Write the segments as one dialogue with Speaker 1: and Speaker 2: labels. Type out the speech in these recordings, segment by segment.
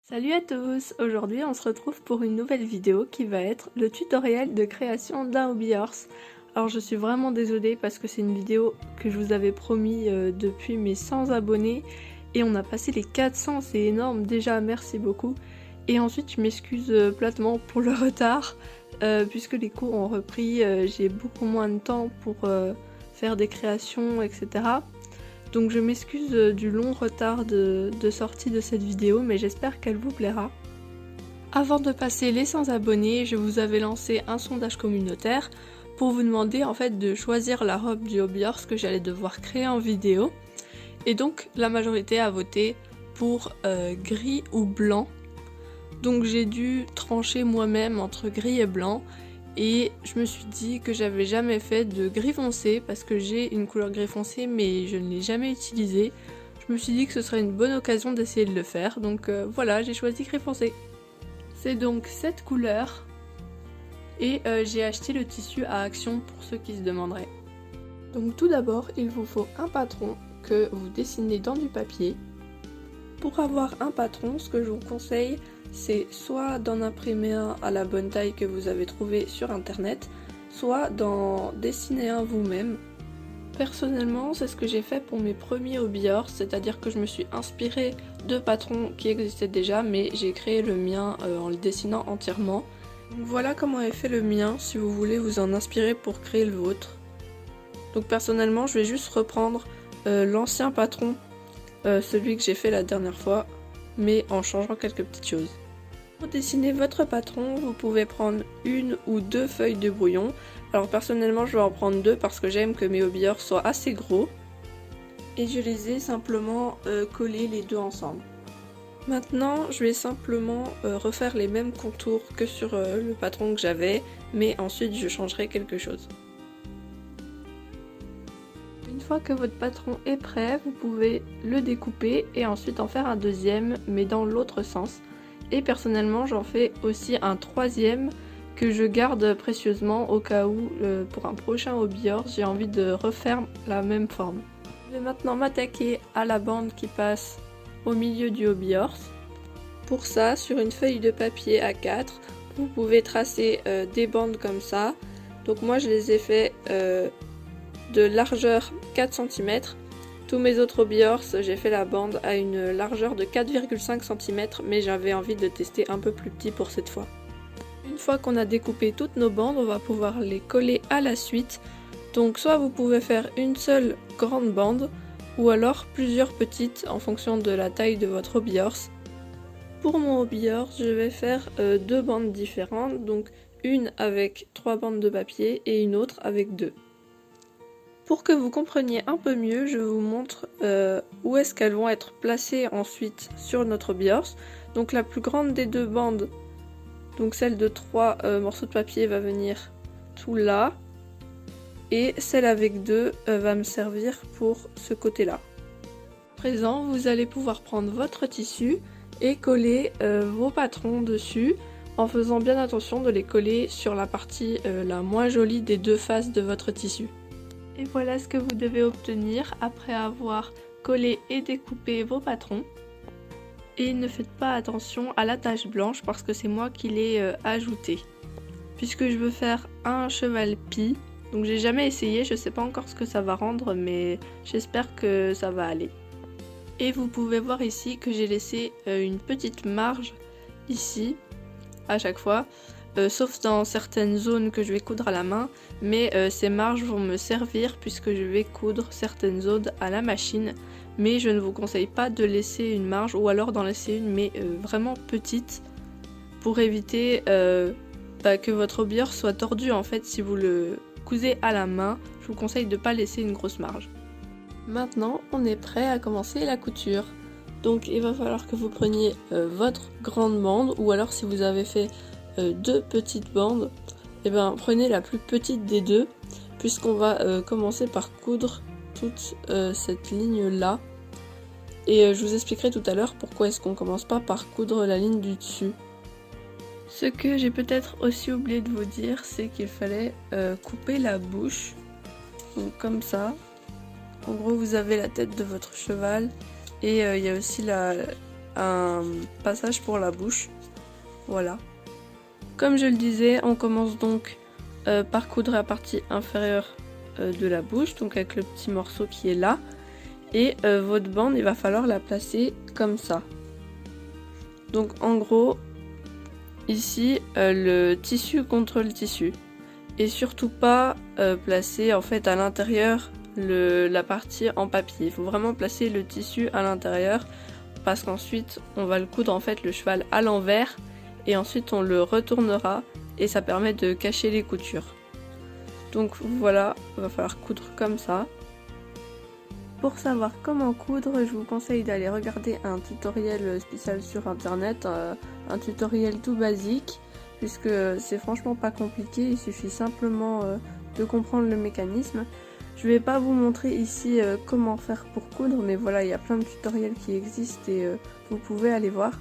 Speaker 1: Salut à tous! Aujourd'hui on se retrouve pour une nouvelle vidéo qui va être le tutoriel de création d'un hobby horse. Alors je suis vraiment désolée parce que c'est une vidéo que je vous avais promis depuis mes 100 abonnés et on a passé les 400, c'est énorme déjà, merci beaucoup. Et ensuite je m'excuse platement pour le retard puisque les cours ont repris, j'ai beaucoup moins de temps pour faire des créations etc. Donc je m'excuse du long retard de sortie de cette vidéo, mais j'espère qu'elle vous plaira. Avant de passer les 100 abonnés, je vous avais lancé un sondage communautaire pour vous demander en fait de choisir la robe du hobby horse que j'allais devoir créer en vidéo. Et donc la majorité a voté pour gris ou blanc. Donc j'ai dû trancher moi-même entre gris et blanc. Et je me suis dit que j'avais jamais fait de gris foncé parce que j'ai une couleur gris foncé mais je ne l'ai jamais utilisée. Je me suis dit que ce serait une bonne occasion d'essayer de le faire, donc voilà, j'ai choisi gris foncé. C'est donc cette couleur et j'ai acheté le tissu à Action pour ceux qui se demanderaient. Donc tout d'abord, il vous faut un patron que vous dessinez dans du papier. Pour avoir un patron, ce que je vous conseille, c'est soit d'en imprimer un à la bonne taille que vous avez trouvé sur internet, soit d'en dessiner un vous-même. Personnellement, c'est ce que j'ai fait pour mes premiers hobby horse, c'est-à-dire que je me suis inspirée de patrons qui existaient déjà, mais j'ai créé le mien en le dessinant entièrement. Donc voilà comment est fait le mien, si vous voulez vous en inspirer pour créer le vôtre. Donc personnellement, je vais juste reprendre l'ancien patron, celui que j'ai fait la dernière fois, mais en changeant quelques petites choses. Pour dessiner votre patron, vous pouvez prendre une ou deux feuilles de brouillon. Alors personnellement, je vais en prendre deux parce que j'aime que mes hobby horse soient assez gros. Et je les ai simplement collés les deux ensemble. Maintenant, je vais simplement refaire les mêmes contours que sur le patron que j'avais, mais ensuite je changerai quelque chose. Une fois que votre patron est prêt, vous pouvez le découper et ensuite en faire un deuxième, mais dans l'autre sens. Et personnellement, j'en fais aussi un troisième que je garde précieusement au cas où, pour un prochain hobby horse, j'ai envie de refaire la même forme. Je vais maintenant m'attaquer à la bande qui passe au milieu du hobby horse. Pour ça, sur une feuille de papier A4, vous pouvez tracer des bandes comme ça. Donc moi, je les ai fait de largeur 4 cm. Tous mes autres hobby horse, j'ai fait la bande à une largeur de 4,5 cm, mais j'avais envie de tester un peu plus petit pour cette fois. Une fois qu'on a découpé toutes nos bandes, on va pouvoir les coller à la suite. Donc soit vous pouvez faire une seule grande bande, ou alors plusieurs petites en fonction de la taille de votre hobby horse. Pour mon hobby horse, je vais faire deux bandes différentes, donc une avec 3 bandes de papier et une autre avec 2. Pour que vous compreniez un peu mieux, je vous montre où est-ce qu'elles vont être placées ensuite sur notre hobby horse. Donc la plus grande des deux bandes, donc celle de 3 morceaux de papier, va venir tout là. Et celle avec 2 va me servir pour ce côté-là. À présent, vous allez pouvoir prendre votre tissu et coller vos patrons dessus, en faisant bien attention de les coller sur la partie la moins jolie des deux faces de votre tissu. Et voilà ce que vous devez obtenir après avoir collé et découpé vos patrons. Et ne faites pas attention à la tache blanche parce que c'est moi qui l'ai ajoutée. Puisque je veux faire un cheval pie, donc j'ai jamais essayé, je sais pas encore ce que ça va rendre, mais j'espère que ça va aller. Et vous pouvez voir ici que j'ai laissé une petite marge ici, à chaque fois. Sauf dans certaines zones que je vais coudre à la main, mais ces marges vont me servir puisque je vais coudre certaines zones à la machine, mais je ne vous conseille pas de laisser une marge ou alors d'en laisser une mais vraiment petite pour éviter que votre hobby horse soit tordu en fait si vous le cousez à la main. Je vous conseille de ne pas laisser une grosse marge. Maintenant on est prêt à commencer la couture. Donc il va falloir que vous preniez votre grande bande ou alors si vous avez fait deux petites bandes, et bien prenez la plus petite des deux puisqu'on va commencer par coudre toute cette ligne là et je vous expliquerai tout à l'heure pourquoi est-ce qu'on commence pas par coudre la ligne du dessus. Ce que j'ai peut-être aussi oublié de vous dire, c'est qu'il fallait couper la bouche, donc comme ça. En gros vous avez la tête de votre cheval et il y a aussi un passage pour la bouche. Voilà. Comme je le disais, on commence donc par coudre la partie inférieure de la bouche, donc avec le petit morceau qui est là. Et votre bande, il va falloir la placer comme ça. Donc en gros, ici, le tissu contre le tissu. Et surtout pas placer en fait à l'intérieur la partie en papier. Il faut vraiment placer le tissu à l'intérieur parce qu'ensuite on va le coudre en fait le cheval à l'envers et ensuite on le retournera et ça permet de cacher les coutures. Donc voilà, il va falloir coudre comme ça. Pour savoir comment coudre, je vous conseille d'aller regarder un tutoriel spécial sur internet, un tutoriel tout basique, puisque c'est franchement pas compliqué, il suffit simplement de comprendre le mécanisme. Je vais pas vous montrer ici comment faire pour coudre, mais voilà, il y a plein de tutoriels qui existent et vous pouvez aller voir.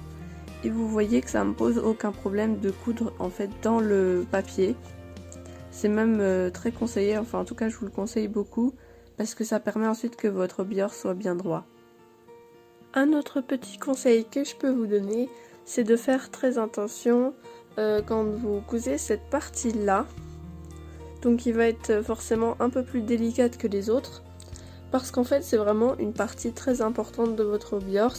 Speaker 1: Et vous voyez que ça me pose aucun problème de coudre en fait dans le papier. C'est même très conseillé, enfin en tout cas je vous le conseille beaucoup, parce que ça permet ensuite que votre billard soit bien droit. Un autre petit conseil que je peux vous donner, c'est de faire très attention quand vous cousez cette partie-là. Donc il va être forcément un peu plus délicate que les autres, parce qu'en fait c'est vraiment une partie très importante de votre billard.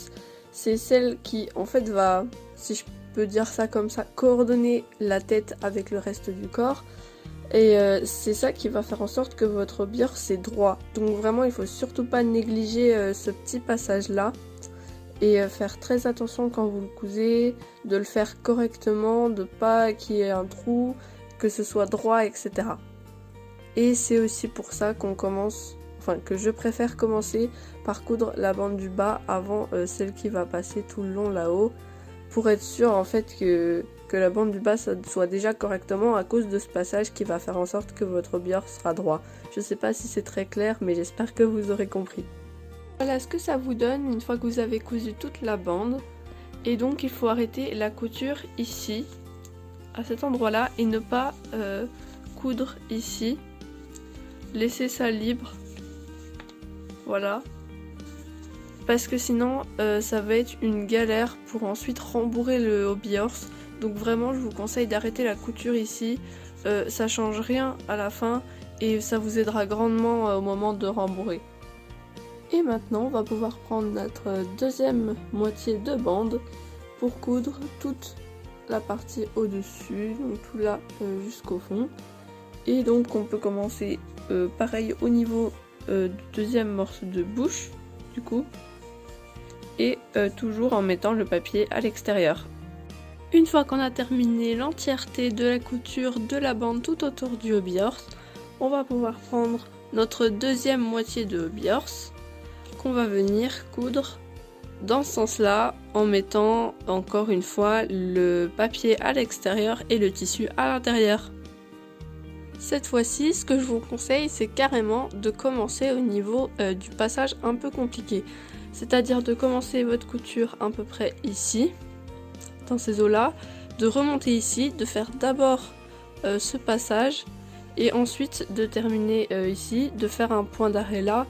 Speaker 1: C'est celle qui en fait va, si je peux dire ça comme ça, coordonner la tête avec le reste du corps. Et c'est ça qui va faire en sorte que votre billard c'est droit. Donc vraiment il faut surtout pas négliger ce petit passage là. Et faire très attention quand vous le cousez, de le faire correctement, de pas qu'il y ait un trou, que ce soit droit, etc. Et c'est aussi pour ça qu'on commence, enfin que je préfère commencer par coudre la bande du bas avant celle qui va passer tout le long là-haut, pour être sûr en fait que la bande du bas soit déjà correctement à cause de ce passage qui va faire en sorte que votre billard sera droit. Je sais pas si c'est très clair, mais j'espère que vous aurez compris. Voilà ce que ça vous donne une fois que vous avez cousu toute la bande. Et donc il faut arrêter la couture ici, à cet endroit-là, et ne pas coudre ici. Laissez ça libre. Voilà. Parce que sinon ça va être une galère pour ensuite rembourrer le hobby horse. Donc vraiment je vous conseille d'arrêter la couture ici. Ça change rien à la fin et ça vous aidera grandement au moment de rembourrer. Et maintenant on va pouvoir prendre notre deuxième moitié de bande pour coudre toute la partie au-dessus, donc tout là jusqu'au fond. Et donc on peut commencer pareil au niveau du deuxième morceau de bouche du coup. Et toujours en mettant le papier à l'extérieur. Une fois qu'on a terminé l'entièreté de la couture de la bande tout autour du hobby horse, on va pouvoir prendre notre deuxième moitié de hobby horse qu'on va venir coudre dans ce sens-là en mettant encore une fois le papier à l'extérieur et le tissu à l'intérieur. Cette fois-ci, ce que je vous conseille, c'est carrément de commencer au niveau du passage un peu compliqué. C'est-à-dire de commencer votre couture à peu près ici, dans ces eaux-là, de remonter ici, de faire d'abord ce passage, et ensuite de terminer ici, de faire un point d'arrêt là,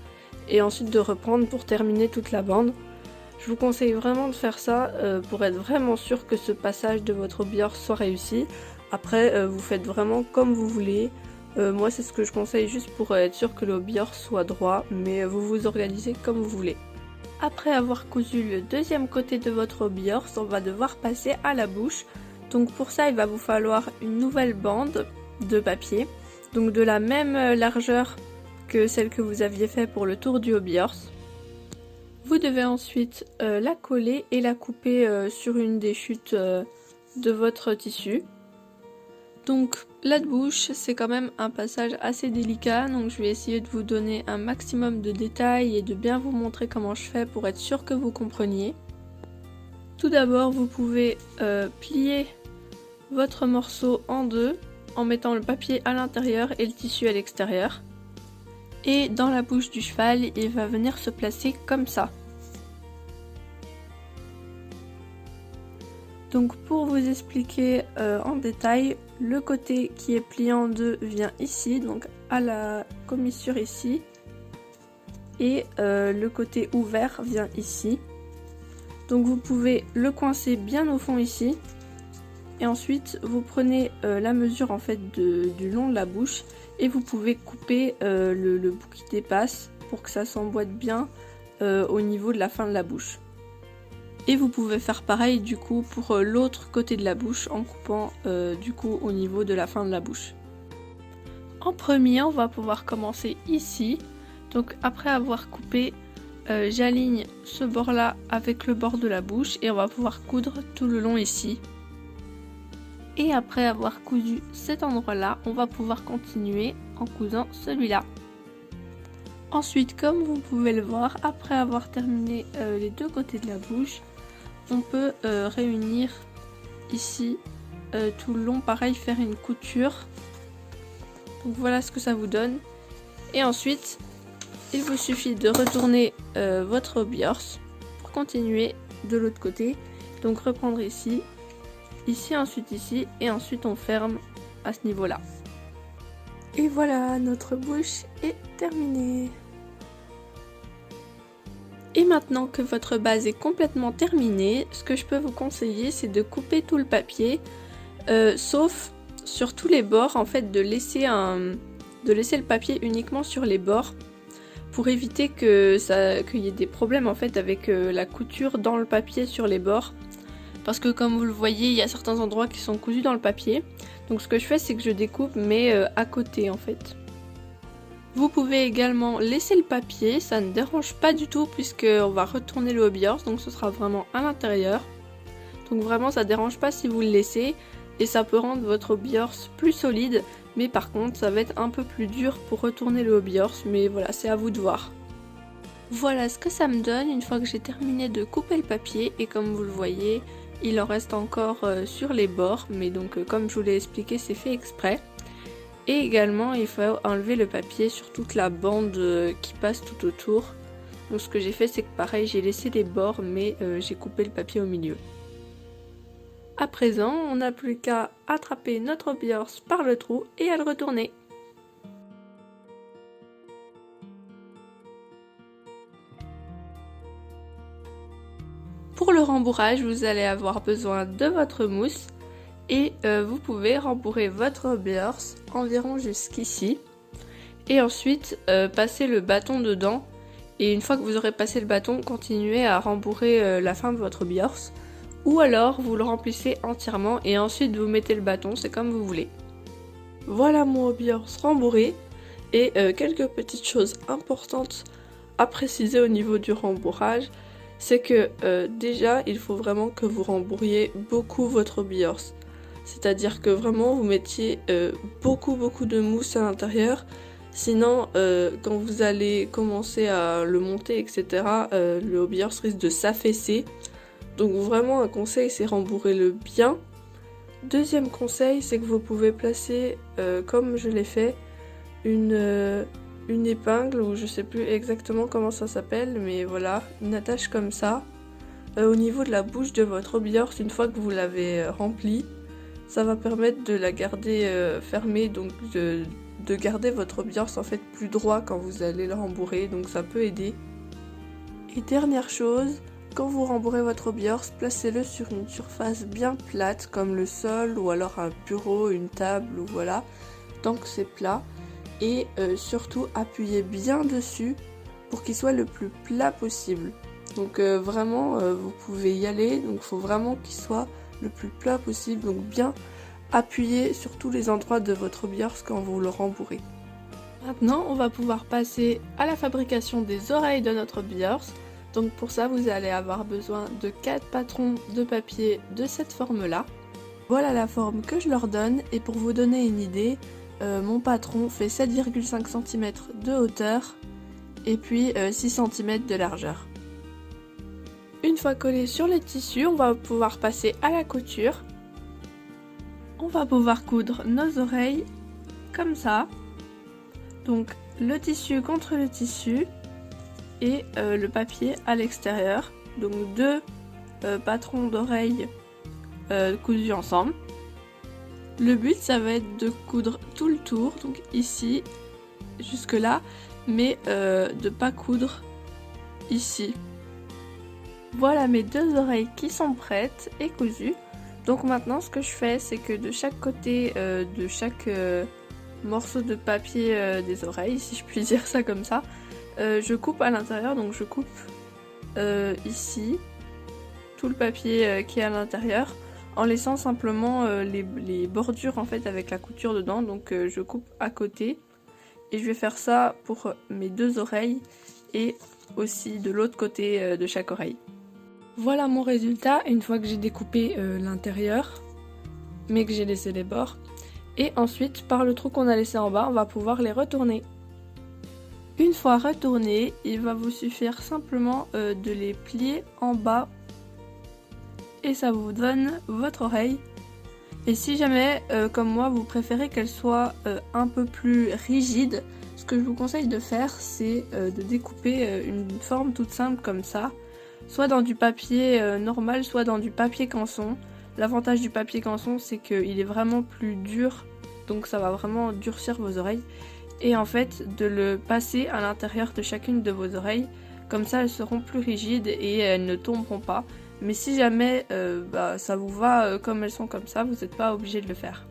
Speaker 1: et ensuite de reprendre pour terminer toute la bande. Je vous conseille vraiment de faire ça pour être vraiment sûr que ce passage de votre billard soit réussi. Après, vous faites vraiment comme vous voulez. Moi, c'est ce que je conseille juste pour être sûr que le billard soit droit, mais vous vous organisez comme vous voulez. Après avoir cousu le deuxième côté de votre hobby horse, on va devoir passer à la bouche. Donc pour ça, il va vous falloir une nouvelle bande de papier, donc de la même largeur que celle que vous aviez fait pour le tour du hobby horse. Vous devez ensuite la coller et la couper sur une des chutes de votre tissu. Donc la bouche, c'est quand même un passage assez délicat, donc je vais essayer de vous donner un maximum de détails et de bien vous montrer comment je fais pour être sûr que vous compreniez. Tout d'abord, vous pouvez plier votre morceau en deux en mettant le papier à l'intérieur et le tissu à l'extérieur. Et dans la bouche du cheval, il va venir se placer comme ça. Donc pour vous expliquer en détail, le côté qui est plié en deux vient ici, donc à la commissure ici, et le côté ouvert vient ici. Donc vous pouvez le coincer bien au fond ici. Et ensuite vous prenez la mesure en fait du long de la bouche. Et vous pouvez couper le bout qui dépasse pour que ça s'emboîte bien au niveau de la fin de la bouche. Et vous pouvez faire pareil du coup pour l'autre côté de la bouche en coupant du coup au niveau de la fin de la bouche. En premier, on va pouvoir commencer ici. Donc après avoir coupé, j'aligne ce bord là avec le bord de la bouche et on va pouvoir coudre tout le long ici. Et après avoir cousu cet endroit là, on va pouvoir continuer en cousant celui-là. Ensuite, comme vous pouvez le voir, après avoir terminé les deux côtés de la bouche, on peut réunir ici tout le long, pareil, faire une couture. Donc voilà ce que ça vous donne. Et ensuite, il vous suffit de retourner votre biors pour continuer de l'autre côté. Donc reprendre ici, ici, ensuite ici, et ensuite on ferme à ce niveau-là. Et voilà, notre bouche est terminée. Et maintenant que votre base est complètement terminée, ce que je peux vous conseiller, c'est de couper tout le papier, sauf sur tous les bords, en fait, de laisser le papier uniquement sur les bords, pour éviter qu'il y ait des problèmes en fait avec la couture dans le papier sur les bords. Parce que comme vous le voyez, il y a certains endroits qui sont cousus dans le papier. Donc ce que je fais, c'est que je découpe, mais à côté en fait. Vous pouvez également laisser le papier, ça ne dérange pas du tout puisqu'on va retourner le biors, donc ce sera vraiment à l'intérieur. Donc vraiment ça ne dérange pas si vous le laissez et ça peut rendre votre biors plus solide, mais par contre ça va être un peu plus dur pour retourner le biors, mais voilà, c'est à vous de voir. Voilà ce que ça me donne une fois que j'ai terminé de couper le papier et comme vous le voyez, il en reste encore sur les bords, mais donc comme je vous l'ai expliqué, c'est fait exprès. Et également, il faut enlever le papier sur toute la bande qui passe tout autour. Donc ce que j'ai fait, c'est que pareil, j'ai laissé les bords, mais j'ai coupé le papier au milieu. À présent, on n'a plus qu'à attraper notre biors par le trou et à le retourner. Pour le rembourrage, vous allez avoir besoin de votre mousse. Et vous pouvez rembourrer votre biors environ jusqu'ici et ensuite passer le bâton dedans et une fois que vous aurez passé le bâton, continuez à rembourrer la fin de votre biors ou alors vous le remplissez entièrement et ensuite vous mettez le bâton, c'est comme vous voulez. Voilà mon biors rembourré et quelques petites choses importantes à préciser au niveau du rembourrage, c'est que déjà il faut vraiment que vous rembourriez beaucoup votre biors. C'est-à-dire que vraiment vous mettiez beaucoup de mousse à l'intérieur. Sinon, quand vous allez commencer à le monter, etc., le biors risque de s'affaisser. Donc vraiment un conseil, c'est rembourrez-le bien. Deuxième conseil, c'est que vous pouvez placer, comme je l'ai fait, une épingle, ou je sais plus exactement comment ça s'appelle, mais voilà, une attache comme ça, au niveau de la bouche de votre biors une fois que vous l'avez rempli. Ça va permettre de la garder fermée, donc de garder votre biors en fait plus droit quand vous allez le rembourrer, donc ça peut aider. Et dernière chose, quand vous rembourrez votre biors, placez-le sur une surface bien plate comme le sol ou alors un bureau, une table ou voilà, tant que c'est plat. Et surtout appuyez bien dessus pour qu'il soit le plus plat possible. Donc vraiment vous pouvez y aller, donc il faut vraiment qu'il soit le plus plat possible, donc bien appuyer sur tous les endroits de votre biors quand vous le rembourrez. Maintenant on va pouvoir passer à la fabrication des oreilles de notre biors. Donc pour ça vous allez avoir besoin de 4 patrons de papier de cette forme là. Voilà la forme que je leur donne et pour vous donner une idée, mon patron fait 7,5 cm de hauteur et puis 6 cm de largeur. Une fois collé sur le tissu, on va pouvoir passer à la couture. On va pouvoir coudre nos oreilles comme ça. Donc le tissu contre le tissu et le papier à l'extérieur. Donc deux patrons d'oreilles cousus ensemble. Le but ça va être de coudre tout le tour, donc ici jusque là, mais de pas coudre ici. Voilà mes deux oreilles qui sont prêtes et cousues. Donc maintenant ce que je fais, c'est que de chaque côté de chaque morceau de papier des oreilles, si je puis dire ça comme ça, je coupe à l'intérieur. Donc je coupe ici tout le papier qui est à l'intérieur, en laissant simplement les bordures en fait avec la couture dedans. Donc je coupe à côté et je vais faire ça pour mes deux oreilles et aussi de l'autre côté de chaque oreille. Voilà mon résultat une fois que j'ai découpé l'intérieur mais que j'ai laissé les bords. Et ensuite par le trou qu'on a laissé en bas, on va pouvoir les retourner. Une fois retournés, il va vous suffire simplement de les plier en bas et ça vous donne votre oreille. Et si jamais, comme moi, vous préférez qu'elle soit un peu plus rigide, ce que je vous conseille de faire, c'est de découper une forme toute simple comme ça, soit dans du papier normal, soit dans du papier canson. L'avantage du papier canson, c'est qu'il est vraiment plus dur, donc ça va vraiment durcir vos oreilles. Et en fait, de le passer à l'intérieur de chacune de vos oreilles, comme ça elles seront plus rigides et elles ne tomberont pas. Mais si jamais ça vous va comme elles sont comme ça, vous n'êtes pas obligé de le faire.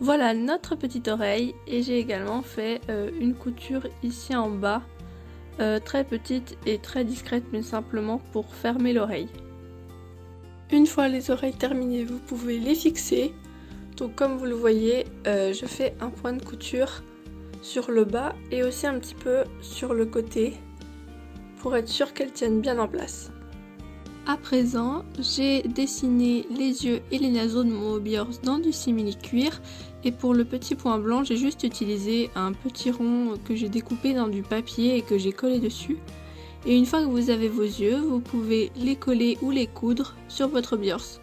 Speaker 1: Voilà notre petite oreille et j'ai également fait une couture ici en bas, très petite et très discrète mais simplement pour fermer l'oreille. Une fois les oreilles terminées, vous pouvez les fixer. Donc comme vous le voyez, je fais un point de couture sur le bas et aussi un petit peu sur le côté pour être sûr qu'elles tiennent bien en place. À présent, j'ai dessiné les yeux et les naseaux de mon hobby horse dans du simili-cuir et pour le petit point blanc, j'ai juste utilisé un petit rond que j'ai découpé dans du papier et que j'ai collé dessus. Et une fois que vous avez vos yeux, vous pouvez les coller ou les coudre sur votre hobby horse.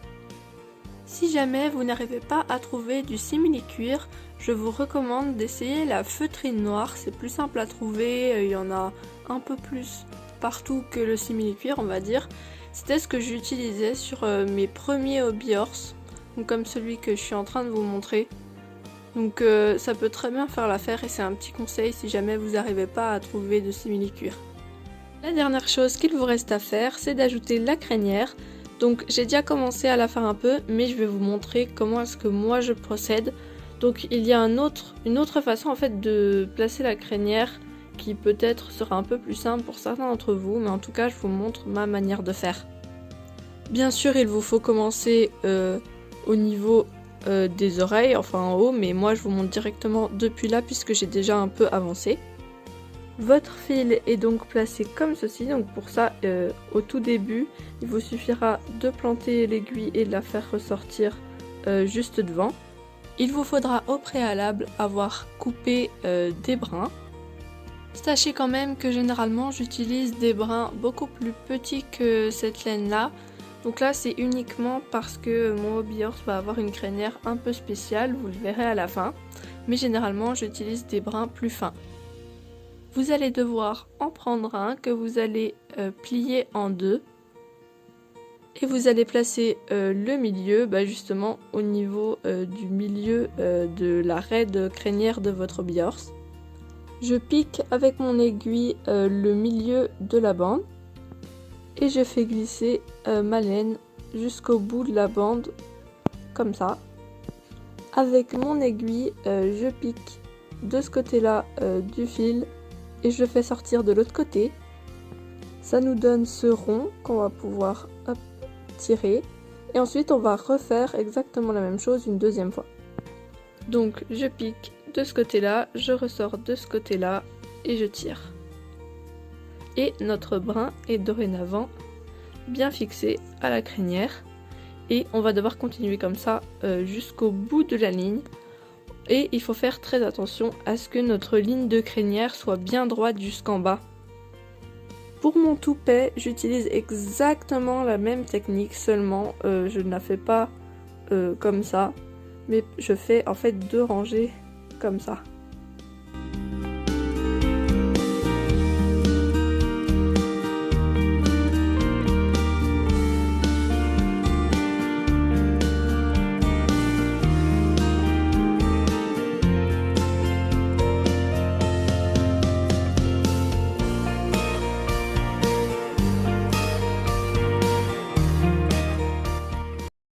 Speaker 1: Si jamais vous n'arrivez pas à trouver du simili-cuir, je vous recommande d'essayer la feutrine noire, c'est plus simple à trouver, il y en a un peu plus partout que le simili-cuir on va dire. C'était ce que j'utilisais sur mes premiers hobby horse, donc comme celui que je suis en train de vous montrer. Donc ça peut très bien faire l'affaire et c'est un petit conseil si jamais vous n'arrivez pas à trouver de simili-cuir. La dernière chose qu'il vous reste à faire, c'est d'ajouter la crinière. Donc j'ai déjà commencé à la faire un peu, mais je vais vous montrer comment est-ce que moi je procède. Donc il y a une autre façon en fait de placer la crinière qui peut-être sera un peu plus simple pour certains d'entre vous, mais en tout cas je vous montre ma manière de faire. Bien sûr il vous faut commencer au niveau des oreilles, enfin en haut, mais moi je vous montre directement depuis là puisque j'ai déjà un peu avancé. Votre fil est donc placé comme ceci, donc pour ça au tout début il vous suffira de planter l'aiguille et de la faire ressortir juste devant. Il vous faudra au préalable avoir coupé des brins. Sachez quand même que généralement j'utilise des brins beaucoup plus petits que cette laine là. Donc là c'est uniquement parce que mon hobby horse va avoir une crinière un peu spéciale, vous le verrez à la fin. Mais généralement j'utilise des brins plus fins. Vous allez devoir en prendre un que vous allez plier en deux. Et vous allez placer le milieu justement au niveau du milieu de la raide crinière de votre hobby horse. Je pique avec mon aiguille le milieu de la bande et je fais glisser ma laine jusqu'au bout de la bande comme ça. Avec mon aiguille, je pique de ce côté-là du fil et je le fais sortir de l'autre côté. Ça nous donne ce rond qu'on va pouvoir tirer et ensuite on va refaire exactement la même chose une deuxième fois. Donc je pique de ce côté-là, je ressors de ce côté-là et je tire. Et notre brin est dorénavant bien fixé à la crinière et on va devoir continuer comme ça jusqu'au bout de la ligne. Et il faut faire très attention à ce que notre ligne de crinière soit bien droite jusqu'en bas. Pour mon toupet, j'utilise exactement la même technique, seulement je ne la fais pas comme ça, mais je fais en fait deux rangées comme ça.